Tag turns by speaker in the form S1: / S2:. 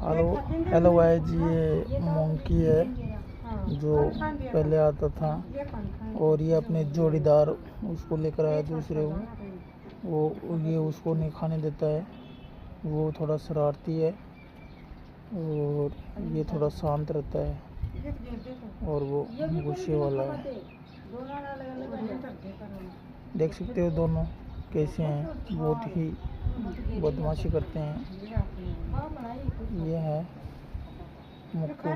S1: Hello hello guys, ये monkey है जो पहले आता था और ये अपने जोड़ीदार उसको लेकर आया दूसरे को। वो ये उसको नहीं खाने देता है। वो थोड़ा शरारती है और ये थोड़ा शांत रहता है और वो गुस्से वाला है। देख सकते हो दोनों कैसे हैं, बहुत ही बदमाशी करते हैं। ये है मुक्कू।